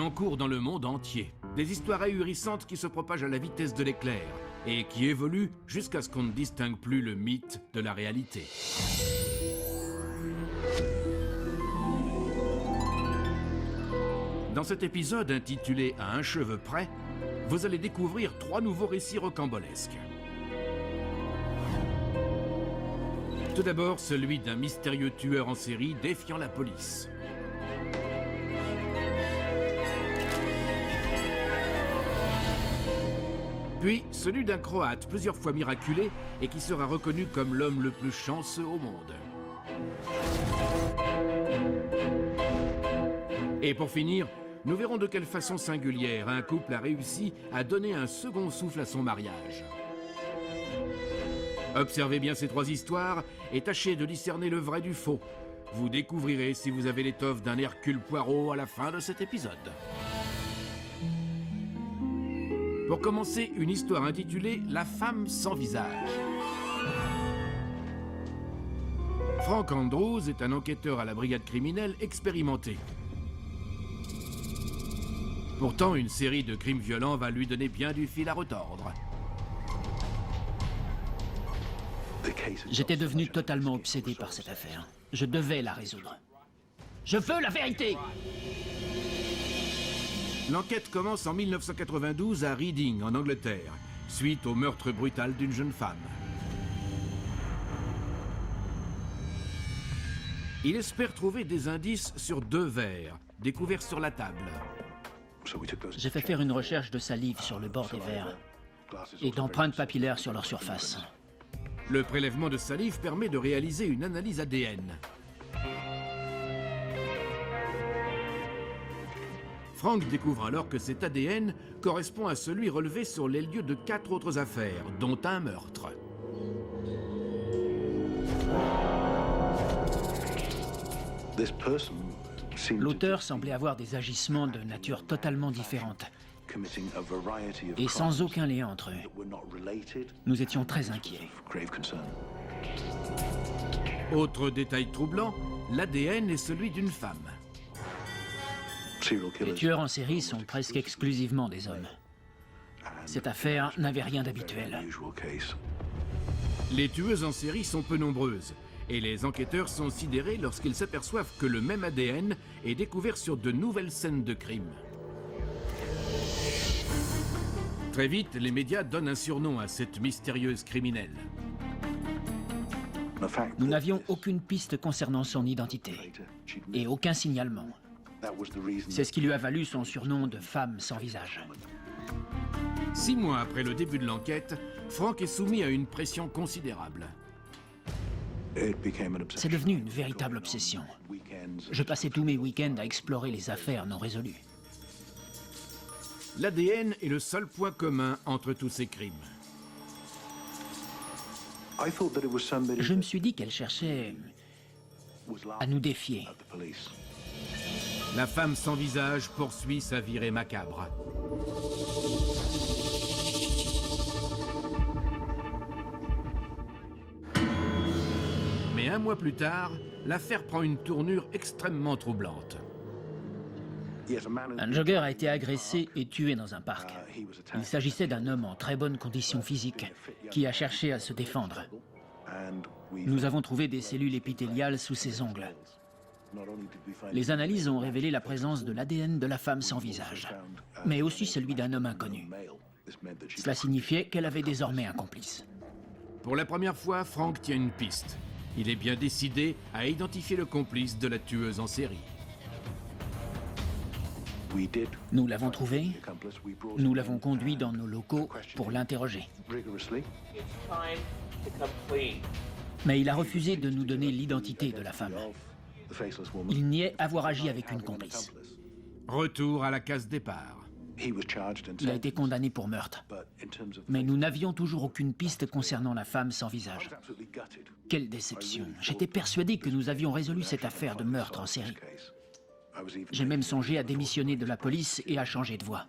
en cours dans le monde entier. Des histoires ahurissantes qui se propagent à la vitesse de l'éclair et qui évoluent jusqu'à ce qu'on ne distingue plus le mythe de la réalité. Dans cet épisode intitulé « À un cheveu près », vous allez découvrir 3 nouveaux récits rocambolesques. Tout d'abord, celui d'un mystérieux tueur en série défiant la police. Puis, celui d'un Croate plusieurs fois miraculé et qui sera reconnu comme l'homme le plus chanceux au monde. Et pour finir, nous verrons de quelle façon singulière un couple a réussi à donner un second souffle à son mariage. Observez bien ces 3 histoires et tâchez de discerner le vrai du faux. Vous découvrirez si vous avez l'étoffe d'un Hercule Poirot à la fin de cet épisode. Pour commencer, une histoire intitulée « La femme sans visage ». Frank Andrews est un enquêteur à la brigade criminelle expérimenté. Pourtant, une série de crimes violents va lui donner bien du fil à retordre. J'étais devenu totalement obsédé par cette affaire. Je devais la résoudre. Je veux la vérité! L'enquête commence en 1992 à Reading, en Angleterre, suite au meurtre brutal d'une jeune femme. Il espère trouver des indices sur 2 verres, découverts sur la table. J'ai fait faire une recherche de salive sur le bord des verres et d'empreintes papillaires sur leur surface. Le prélèvement de salive permet de réaliser une analyse ADN. Frank découvre alors que cet ADN correspond à celui relevé sur les lieux de 4 autres affaires, dont un meurtre. L'auteur semblait avoir des agissements de nature totalement différente et sans aucun lien entre eux. Nous étions très inquiets. Autre détail troublant, l'ADN est celui d'une femme. Les tueurs en série sont presque exclusivement des hommes. Cette affaire n'avait rien d'habituel. Les tueuses en série sont peu nombreuses, et les enquêteurs sont sidérés lorsqu'ils s'aperçoivent que le même ADN est découvert sur de nouvelles scènes de crime. Très vite, les médias donnent un surnom à cette mystérieuse criminelle. Nous n'avions aucune piste concernant son identité et aucun signalement. C'est ce qui lui a valu son surnom de femme sans visage. 6 mois après le début de l'enquête, Frank est soumis à une pression considérable. C'est devenu une véritable obsession. Je passais tous mes week-ends à explorer les affaires non résolues. L'ADN est le seul point commun entre tous ces crimes. Je me suis dit qu'elle cherchait à nous défier. La femme sans visage poursuit sa virée macabre. Mais 1 mois plus tard, l'affaire prend une tournure extrêmement troublante. Un jogger a été agressé et tué dans un parc. Il s'agissait d'un homme en très bonne condition physique qui a cherché à se défendre. Nous avons trouvé des cellules épithéliales sous ses ongles. Les analyses ont révélé la présence de l'ADN de la femme sans visage, mais aussi celui d'un homme inconnu. Cela signifiait qu'elle avait désormais un complice. Pour la première fois, Frank tient une piste. Il est bien décidé à identifier le complice de la tueuse en série. Nous l'avons trouvé, nous l'avons conduit dans nos locaux pour l'interroger. Mais il a refusé de nous donner l'identité de la femme. Il niait avoir agi avec une complice. Retour à la case départ. Il a été condamné pour meurtre. Mais nous n'avions toujours aucune piste concernant la femme sans visage. Quelle déception. J'étais persuadé que nous avions résolu cette affaire de meurtre en série. J'ai même songé à démissionner de la police et à changer de voie.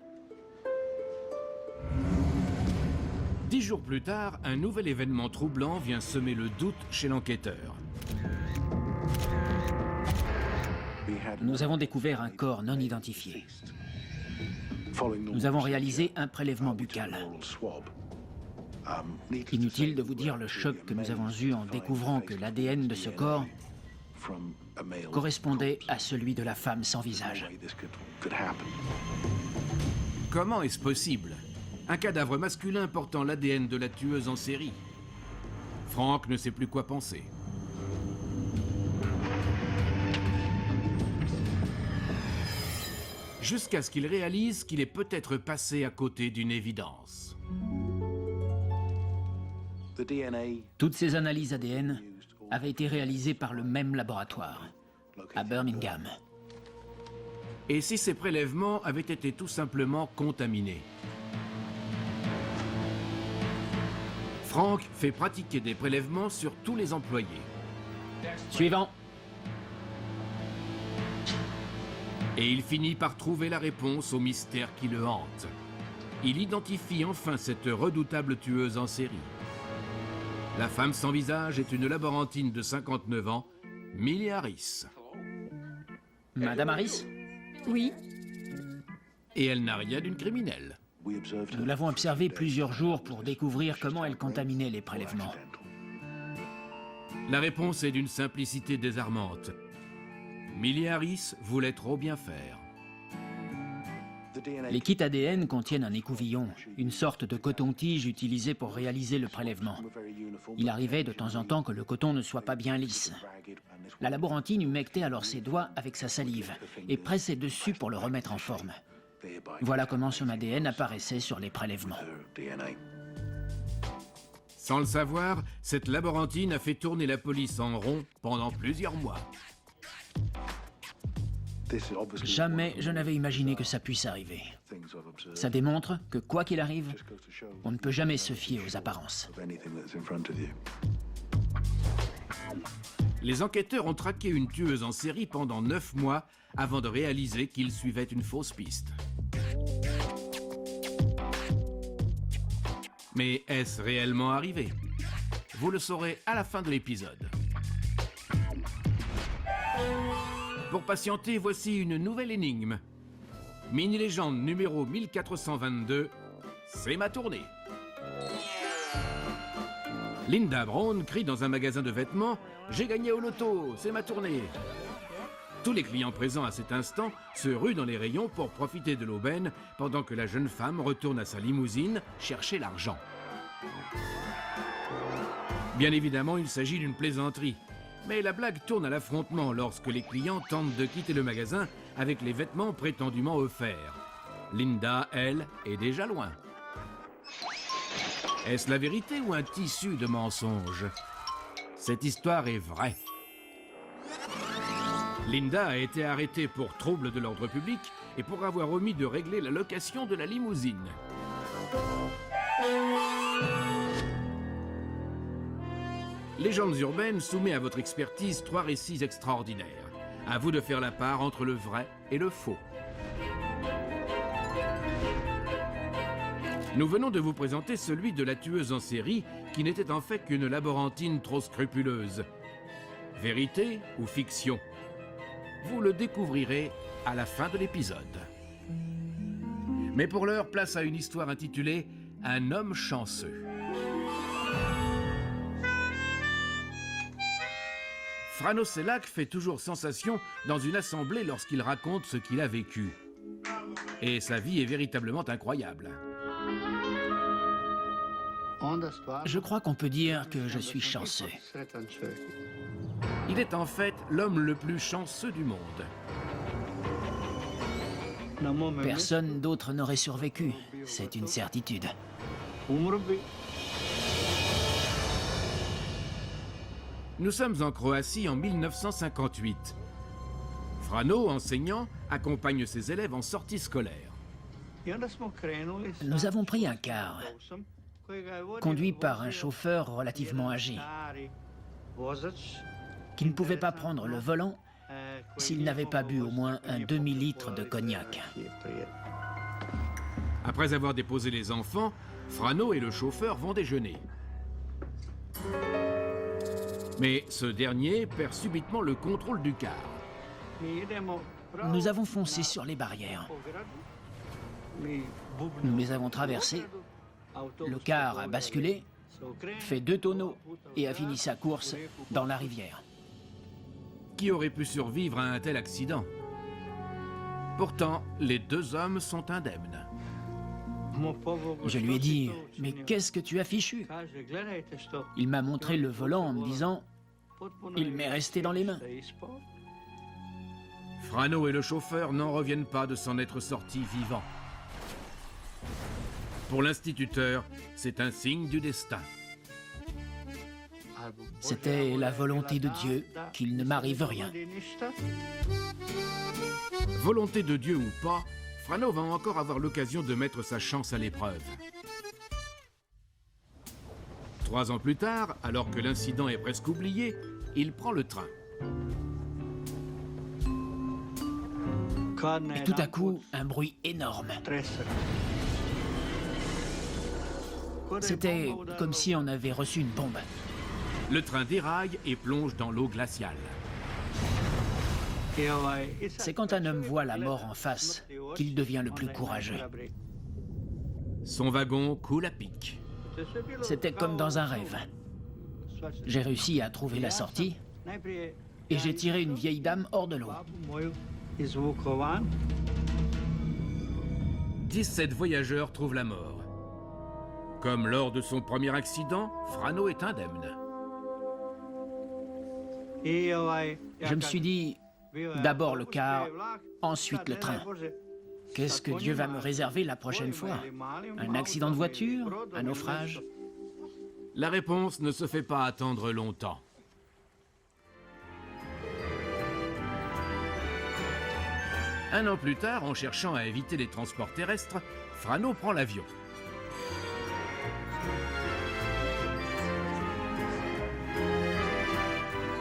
10 jours plus tard, un nouvel événement troublant vient semer le doute chez l'enquêteur. Nous avons découvert un corps non identifié. Nous avons réalisé un prélèvement buccal. Inutile de vous dire le choc que nous avons eu en découvrant que l'ADN de ce corps correspondait à celui de la femme sans visage. Comment est-ce possible? Un cadavre masculin portant l'ADN de la tueuse en série. Frank ne sait plus quoi penser. Jusqu'à ce qu'il réalise qu'il est peut-être passé à côté d'une évidence. Toutes ces analyses ADN avaient été réalisées par le même laboratoire, à Birmingham. Et si ces prélèvements avaient été tout simplement contaminés? Frank fait pratiquer des prélèvements sur tous les employés. Suivant. Et il finit par trouver la réponse au mystère qui le hante. Il identifie enfin cette redoutable tueuse en série. La femme sans visage est une laborantine de 59 ans, Millie Harris. Madame Harris? Oui. Et elle n'a rien d'une criminelle. Nous l'avons observée plusieurs jours pour découvrir comment elle contaminait les prélèvements. La réponse est d'une simplicité désarmante. Millie Harris voulait trop bien faire. Les kits ADN contiennent un écouvillon, une sorte de coton-tige utilisé pour réaliser le prélèvement. Il arrivait de temps en temps que le coton ne soit pas bien lisse. La laborantine humectait alors ses doigts avec sa salive et pressait dessus pour le remettre en forme. Voilà comment son ADN apparaissait sur les prélèvements. Sans le savoir, cette laborantine a fait tourner la police en rond pendant plusieurs mois. Jamais je n'avais imaginé que ça puisse arriver. Ça démontre que quoi qu'il arrive, on ne peut jamais se fier aux apparences. Les enquêteurs ont traqué une tueuse en série pendant 9 mois avant de réaliser qu'ils suivaient une fausse piste. Mais est-ce réellement arrivé? Vous le saurez à la fin de l'épisode. Pour patienter, voici une nouvelle énigme. Mini-légende numéro 1422, c'est ma tournée. Linda Brown crie dans un magasin de vêtements « J'ai gagné au loto, c'est ma tournée !» Tous les clients présents à cet instant se ruent dans les rayons pour profiter de l'aubaine pendant que la jeune femme retourne à sa limousine chercher l'argent. Bien évidemment, il s'agit d'une plaisanterie. Mais la blague tourne à l'affrontement lorsque les clients tentent de quitter le magasin avec les vêtements prétendument offerts. Linda, elle, est déjà loin. Est-ce la vérité ou un tissu de mensonges? Cette histoire est vraie. Linda a été arrêtée pour trouble de l'ordre public et pour avoir omis de régler la location de la limousine. Légendes urbaines soumet à votre expertise 3 récits extraordinaires. À vous de faire la part entre le vrai et le faux. Nous venons de vous présenter celui de la tueuse en série qui n'était en fait qu'une laborantine trop scrupuleuse. Vérité ou fiction? Vous le découvrirez à la fin de l'épisode. Mais pour l'heure, place à une histoire intitulée « Un homme chanceux ». Frano Selak fait toujours sensation dans une assemblée lorsqu'il raconte ce qu'il a vécu. Et sa vie est véritablement incroyable. Je crois qu'on peut dire que je suis chanceux. Il est en fait l'homme le plus chanceux du monde. Personne d'autre n'aurait survécu, c'est une certitude. Nous sommes en Croatie en 1958. Frano, enseignant, accompagne ses élèves en sortie scolaire. Nous avons pris un car, conduit par un chauffeur relativement âgé, qui ne pouvait pas prendre le volant s'il n'avait pas bu au moins un demi-litre de cognac. Après avoir déposé les enfants, Frano et le chauffeur vont déjeuner. Mais ce dernier perd subitement le contrôle du car. Nous avons foncé sur les barrières. Nous les avons traversés. Le car a basculé, fait 2 tonneaux et a fini sa course dans la rivière. Qui aurait pu survivre à un tel accident? Pourtant, les 2 hommes sont indemnes. Je lui ai dit « Mais qu'est-ce que tu as fichu ?» Il m'a montré le volant en me disant « Il m'est resté dans les mains. » Frano et le chauffeur n'en reviennent pas de s'en être sortis vivants. Pour l'instituteur, c'est un signe du destin. C'était la volonté de Dieu qu'il ne m'arrive rien. Volonté de Dieu ou pas, Frano va encore avoir l'occasion de mettre sa chance à l'épreuve. 3 ans plus tard, alors que l'incident est presque oublié, il prend le train. Et tout à coup, un bruit énorme. C'était comme si on avait reçu une bombe. Le train déraille et plonge dans l'eau glaciale. C'est quand un homme voit la mort en face qu'il devient le plus courageux. Son wagon coule à pic. C'était comme dans un rêve. J'ai réussi à trouver la sortie et j'ai tiré une vieille dame hors de l'eau. 17 voyageurs trouvent la mort. Comme lors de son premier accident, Frano est indemne. Je me suis dit, d'abord le car, ensuite le train. Qu'est-ce que Dieu va me réserver la prochaine fois? Un accident de voiture? Un naufrage? La réponse ne se fait pas attendre longtemps. Un an plus tard, en cherchant à éviter les transports terrestres, Frano prend l'avion.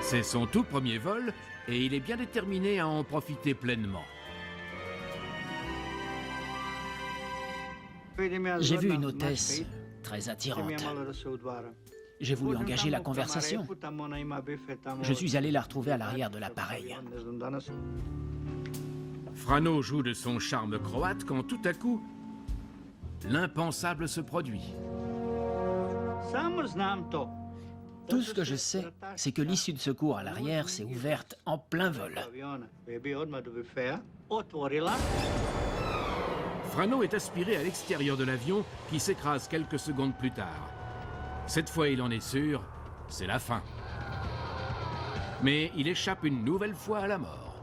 C'est son tout premier vol et il est bien déterminé à en profiter pleinement. J'ai vu une hôtesse très attirante. J'ai voulu engager la conversation. Je suis allé la retrouver à l'arrière de l'appareil. Frano joue de son charme croate quand tout à coup, l'impensable se produit. Tout ce que je sais, c'est que l'issue de secours à l'arrière s'est ouverte en plein vol. Frano est aspiré à l'extérieur de l'avion qui s'écrase quelques secondes plus tard. Cette fois, il en est sûr, c'est la fin. Mais il échappe une nouvelle fois à la mort.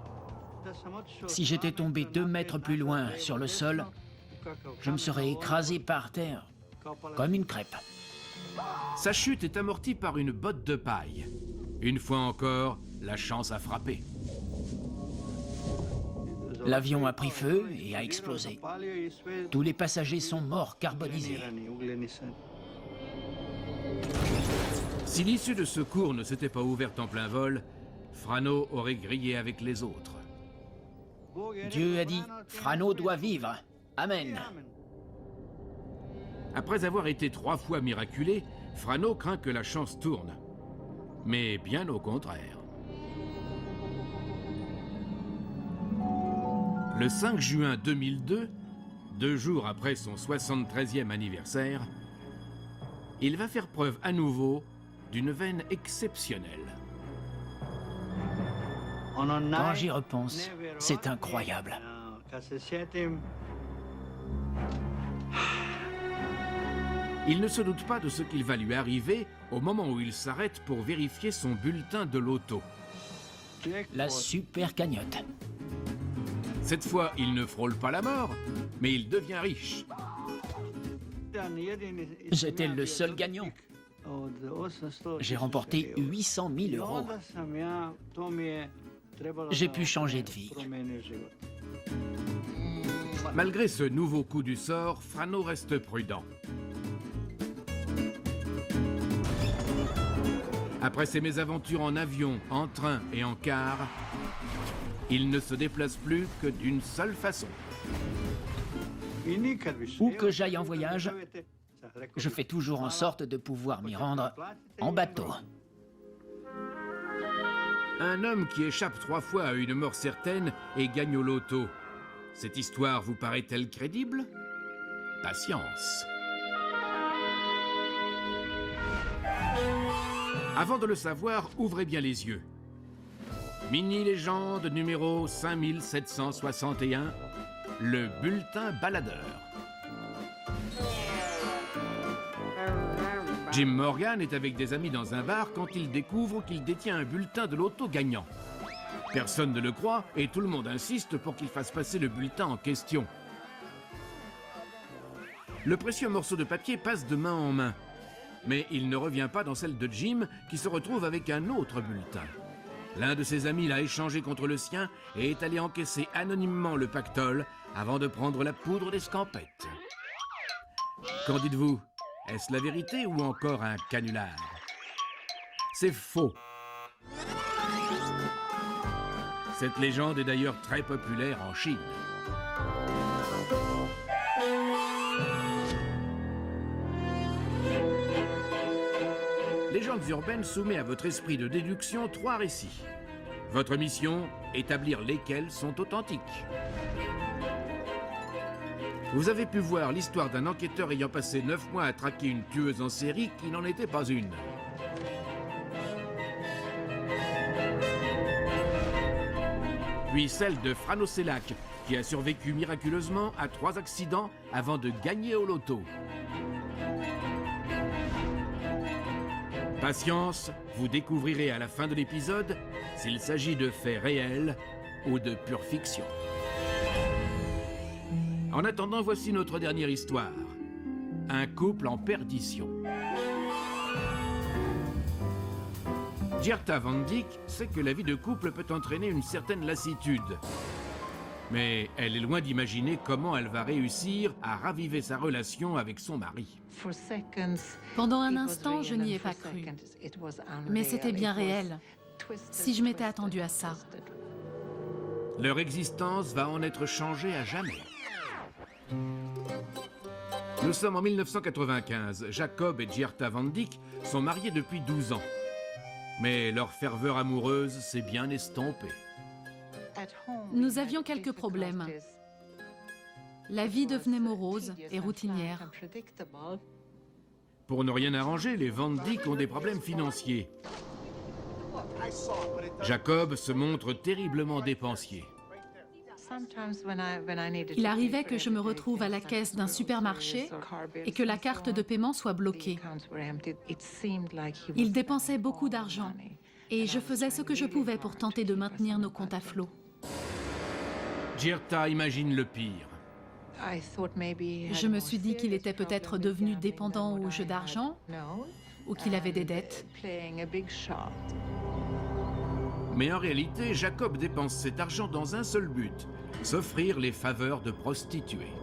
Si j'étais tombé 2 mètres plus loin sur le sol, je me serais écrasé par terre, comme une crêpe. Sa chute est amortie par une botte de paille. Une fois encore, la chance a frappé. L'avion a pris feu et a explosé. Tous les passagers sont morts carbonisés. Si l'issue de secours ne s'était pas ouverte en plein vol, Frano aurait grillé avec les autres. Dieu a dit, Frano doit vivre. Amen. Après avoir été 3 fois miraculé, Frano craint que la chance tourne. Mais bien au contraire. Le 5 juin 2002, 2 jours après son 73e anniversaire, il va faire preuve à nouveau d'une veine exceptionnelle. Quand j'y repense, c'est incroyable. Il ne se doute pas de ce qu'il va lui arriver au moment où il s'arrête pour vérifier son bulletin de loto. La super cagnotte. Cette fois, il ne frôle pas la mort, mais il devient riche. J'étais le seul gagnant. J'ai remporté 800 000 €. J'ai pu changer de vie. Malgré ce nouveau coup du sort, Frano reste prudent. Après ses mésaventures en avion, en train et en car, il ne se déplace plus que d'une seule façon. Où que j'aille en voyage, je fais toujours en sorte de pouvoir m'y rendre en bateau. Un homme qui échappe 3 fois à une mort certaine et gagne au loto. Cette histoire vous paraît-elle crédible? Patience. Avant de le savoir, ouvrez bien les yeux. Mini-légende numéro 5761, le bulletin baladeur. Jim Morgan est avec des amis dans un bar quand il découvre qu'il détient un bulletin de loto gagnant. Personne ne le croit et tout le monde insiste pour qu'il fasse passer le bulletin en question. Le précieux morceau de papier passe de main en main. Mais il ne revient pas dans celle de Jim, qui se retrouve avec un autre bulletin. L'un de ses amis l'a échangé contre le sien et est allé encaisser anonymement le pactole avant de prendre la poudre d'escampette. Qu'en dites-vous? Est-ce la vérité ou encore un canular? C'est faux. Cette légende est d'ailleurs très populaire en Chine. Légendes urbaines soumet à votre esprit de déduction 3 récits. Votre mission, établir lesquels sont authentiques. Vous avez pu voir l'histoire d'un enquêteur ayant passé 9 mois à traquer une tueuse en série qui n'en était pas une. Puis celle de Frano Selak, qui a survécu miraculeusement à 3 accidents avant de gagner au loto. Patience, vous découvrirez à la fin de l'épisode s'il s'agit de faits réels ou de pure fiction. En attendant, voici notre dernière histoire. Un couple en perdition. Djerta Van Dyck sait que la vie de couple peut entraîner une certaine lassitude. Mais elle est loin d'imaginer comment elle va réussir à raviver sa relation avec son mari. Pendant un instant, je n'y ai pas cru. Mais c'était bien réel, si je m'étais attendue à ça. Leur existence va en être changée à jamais. Nous sommes en 1995. Jacob et Djerta Van Dyck sont mariés depuis 12 ans. Mais leur ferveur amoureuse s'est bien estompée. Nous avions quelques problèmes. La vie devenait morose et routinière. Pour ne rien arranger, les Van Dyck ont des problèmes financiers. Jacob se montre terriblement dépensier. Il arrivait que je me retrouve à la caisse d'un supermarché et que la carte de paiement soit bloquée. Il dépensait beaucoup d'argent et je faisais ce que je pouvais pour tenter de maintenir nos comptes à flot. Djerta imagine le pire. Je me suis dit qu'il était peut-être devenu dépendant aux jeux d'argent ou qu'il avait des dettes. Mais en réalité, Jacob dépense cet argent dans un seul but, s'offrir les faveurs de prostituées.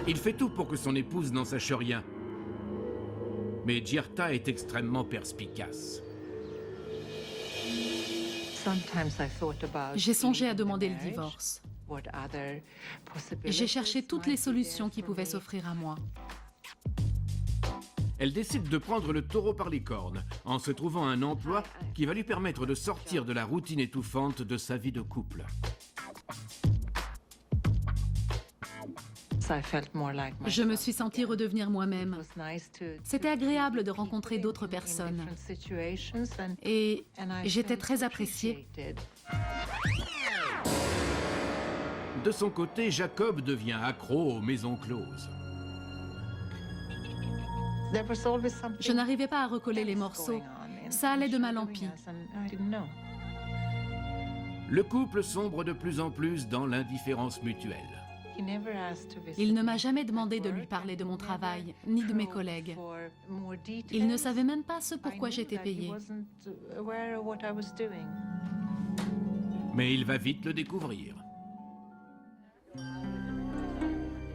Il fait tout pour que son épouse n'en sache rien. Mais Djerta est extrêmement perspicace. J'ai songé à demander le divorce. J'ai cherché toutes les solutions qui pouvaient s'offrir à moi. Elle décide de prendre le taureau par les cornes, en se trouvant un emploi qui va lui permettre de sortir de la routine étouffante de sa vie de couple. Je me suis sentie redevenir moi-même. C'était agréable de rencontrer d'autres personnes. Et j'étais très appréciée. De son côté, Jacob devient accro aux maisons closes. Je n'arrivais pas à recoller les morceaux. Ça allait de mal en pis. Le couple sombre de plus en plus dans l'indifférence mutuelle. Il ne m'a jamais demandé de lui parler de mon travail, ni de mes collègues. Il ne savait même pas ce pourquoi j'étais payée. Mais il va vite le découvrir.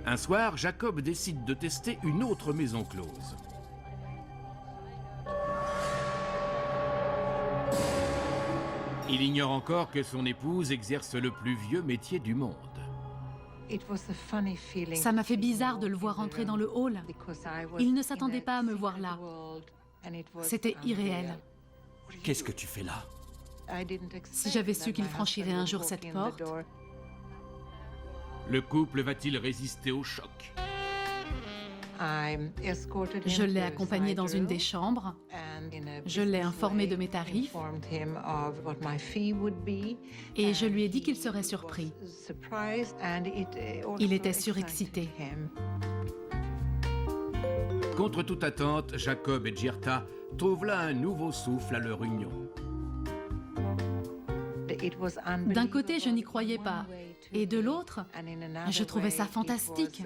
Un soir, Jacob décide de tester une autre maison close. Il ignore encore que son épouse exerce le plus vieux métier du monde. Ça m'a fait bizarre de le voir entrer dans le hall. Il ne s'attendait pas à me voir là. C'était irréel. Qu'est-ce que tu fais là? Si j'avais su qu'il franchirait un jour cette porte, Le couple va-t-il résister au choc? je l'ai accompagné dans une des chambres, je l'ai informé de mes tarifs et je lui ai dit qu'il serait surpris. Il était surexcité. Contre toute attente, Jacob et Girta trouvent là un nouveau souffle à leur union. D'un côté, je n'y croyais pas, et de l'autre, je trouvais ça fantastique.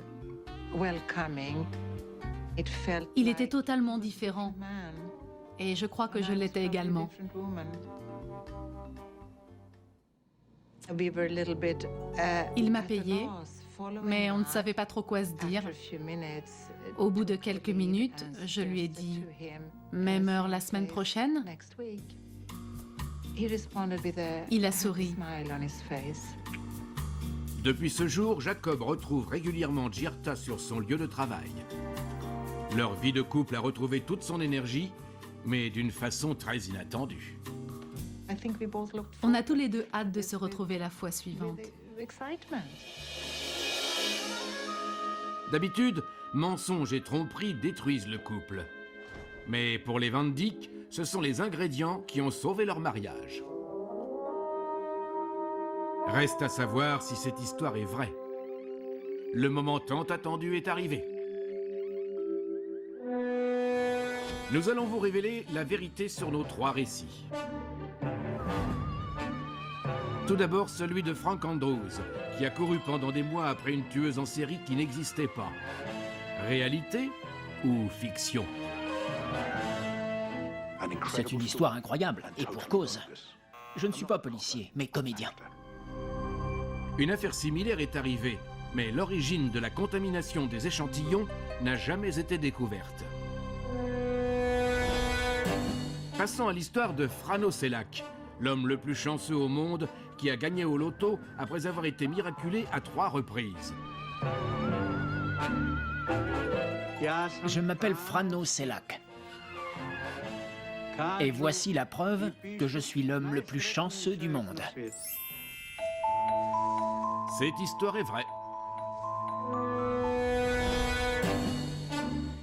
Il était totalement différent, et je crois que je l'étais également. Il m'a payé, mais on ne savait pas trop quoi se dire. Au bout de quelques minutes, je lui ai dit « Même heure la semaine prochaine ?» Il a souri. Depuis ce jour, Jacob retrouve régulièrement Girta sur son lieu de travail. Leur vie de couple a retrouvé toute son énergie, mais d'une façon très inattendue. On a tous les deux hâte de se retrouver la fois suivante. D'habitude, mensonges et tromperies détruisent le couple. Mais pour les Van Dyck, ce sont les ingrédients qui ont sauvé leur mariage. Reste à savoir si cette histoire est vraie. Le moment tant attendu est arrivé. Nous allons vous révéler la vérité sur nos 3 récits. Tout d'abord, celui de Frank Andrews, qui a couru pendant des mois après une tueuse en série qui n'existait pas. Réalité ou fiction? C'est une histoire incroyable, et pour cause. Je ne suis pas policier, mais comédien. Une affaire similaire est arrivée, mais l'origine de la contamination des échantillons n'a jamais été découverte. Passons à l'histoire de Frano Selak, l'homme le plus chanceux au monde qui a gagné au loto après avoir été miraculé à 3 reprises. Je m'appelle Frano Selak. Et voici la preuve que je suis l'homme le plus chanceux du monde. Cette histoire est vraie.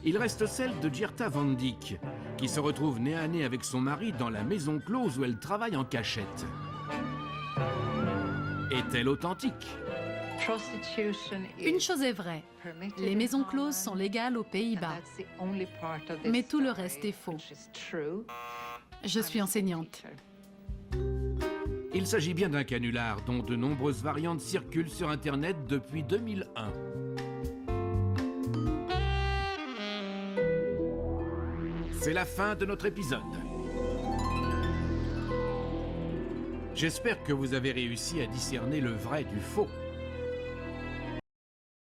Il reste celle de Girta Van Dyck, qui se retrouve nez à nez avec son mari dans la maison close où elle travaille en cachette. Est-elle authentique? Une chose est vraie, les maisons closes sont légales aux Pays-Bas, mais tout le reste est faux. Je suis enseignante. Il s'agit bien d'un canular dont de nombreuses variantes circulent sur Internet depuis 2001. C'est la fin de notre épisode. J'espère que vous avez réussi à discerner le vrai du faux.